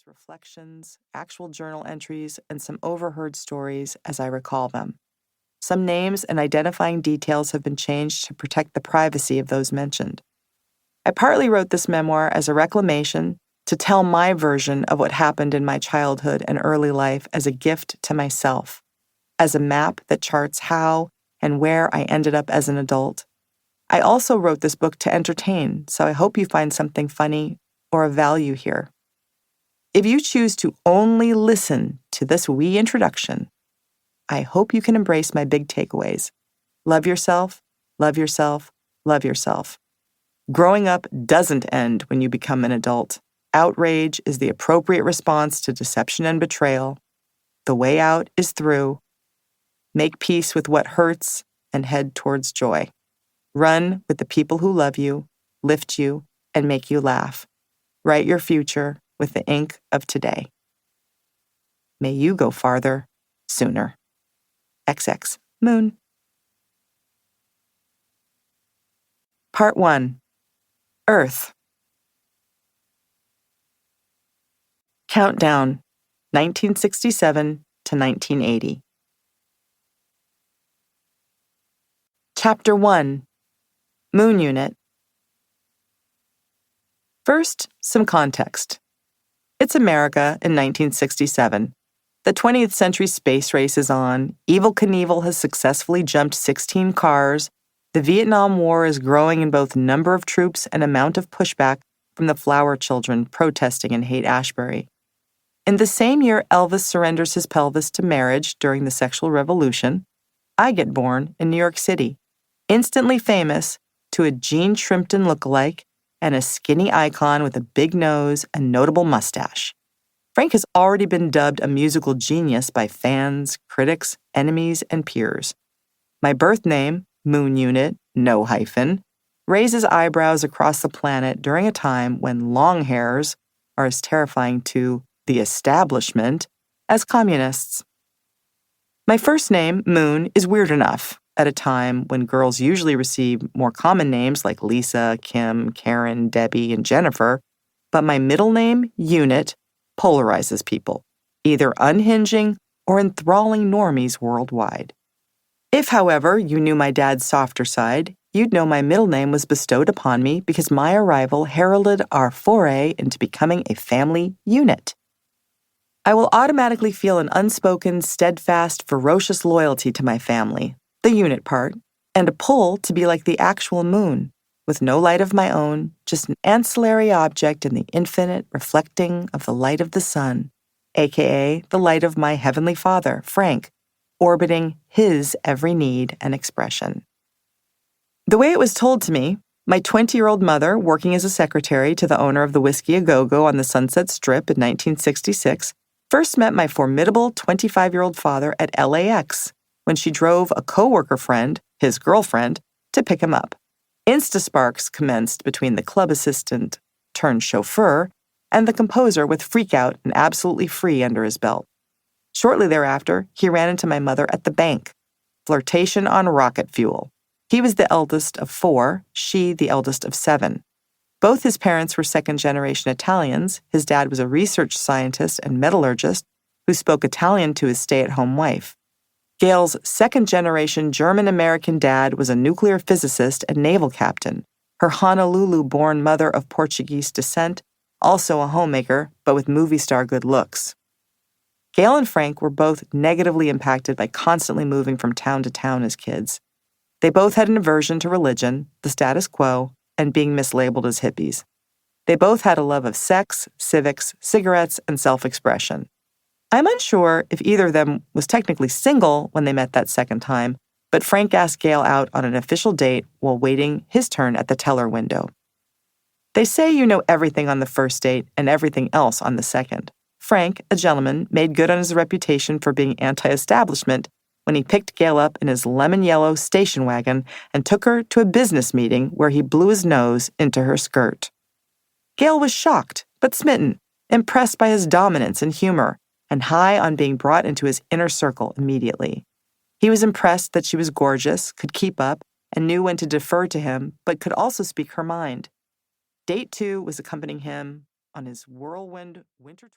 reflections, actual journal entries, and some overheard stories as I recall them. Some names and identifying details have been changed to protect the privacy of those mentioned. I partly wrote this memoir as a reclamation to tell my version of what happened in my childhood and early life as a gift to myself, as a map that charts how and where I ended up as an adult. I also wrote this book to entertain, so I hope you find something funny or of value here. If you choose to only listen to this wee introduction, I hope you can embrace my big takeaways. Love yourself, love yourself, love yourself. Growing up doesn't end when you become an adult. Outrage is the appropriate response to deception and betrayal. The way out is through. Make peace with what hurts and head towards joy. Run with the people who love you, lift you, and make you laugh. Write your future with the ink of today. May you go farther, sooner. XX Moon. Part 1. Earth. Countdown, 1967 to 1980. Chapter 1. Moon Unit. First, some context. It's America in 1967. The 20th century space race is on, Evel Knievel has successfully jumped 16 cars, the Vietnam War is growing in both number of troops and amount of pushback from the flower children protesting in Haight-Ashbury. In the same year Elvis surrenders his pelvis to marriage during the sexual revolution, I get born in New York City, instantly famous to a Gene Shrimpton lookalike and a skinny icon with a big nose and notable mustache. Frank has already been dubbed a musical genius by fans, critics, enemies, and peers. My birth name, Moon Unit, no hyphen, raises eyebrows across the planet during a time when long hairs are as terrifying to the establishment as communists. My first name, Moon, is weird enough at a time when girls usually receive more common names like Lisa, Kim, Karen, Debbie, and Jennifer, but my middle name, Unit, polarizes people, either unhinging or enthralling normies worldwide. If, however, you knew my dad's softer side, you'd know my middle name was bestowed upon me because my arrival heralded our foray into becoming a family unit. I will automatically feel an unspoken, steadfast, ferocious loyalty to my family, the unit part, and a pull to be like the actual moon, with no light of my own, just an ancillary object in the infinite reflecting of the light of the sun, aka the light of my heavenly father, Frank, orbiting his every need and expression. The way it was told to me, my 20-year-old mother, working as a secretary to the owner of the Whiskey A Go-Go on the Sunset Strip in 1966, first met my formidable 25-year-old father at LAX when she drove a coworker friend, his girlfriend, to pick him up. Instasparks commenced between the club assistant turned chauffeur and the composer with Freakout and Absolutely Free under his belt. Shortly thereafter, he ran into my mother at the bank. Flirtation on rocket fuel. He was the eldest of 4, she the eldest of 7. Both his parents were second-generation Italians. His dad was a research scientist and metallurgist who spoke Italian to his stay-at-home wife. Gail's second-generation German-American dad was a nuclear physicist and naval captain. Her Honolulu-born mother of Portuguese descent, also a homemaker, but with movie star good looks. Gail and Frank were both negatively impacted by constantly moving from town to town as kids. They both had an aversion to religion, the status quo, and being mislabeled as hippies. They both had a love of sex, civics, cigarettes, and self-expression. I'm unsure if either of them was technically single when they met that second time, but Frank asked Gail out on an official date while waiting his turn at the teller window. They say you know everything on the first date and everything else on the second. Frank, a gentleman, made good on his reputation for being anti-establishment when he picked Gail up in his lemon-yellow station wagon and took her to a business meeting where he blew his nose into her skirt. Gail was shocked, but smitten, impressed by his dominance and humor, and high on being brought into his inner circle immediately. He was impressed that she was gorgeous, could keep up, and knew when to defer to him, but could also speak her mind. Date 2 was accompanying him on his whirlwind winter tour.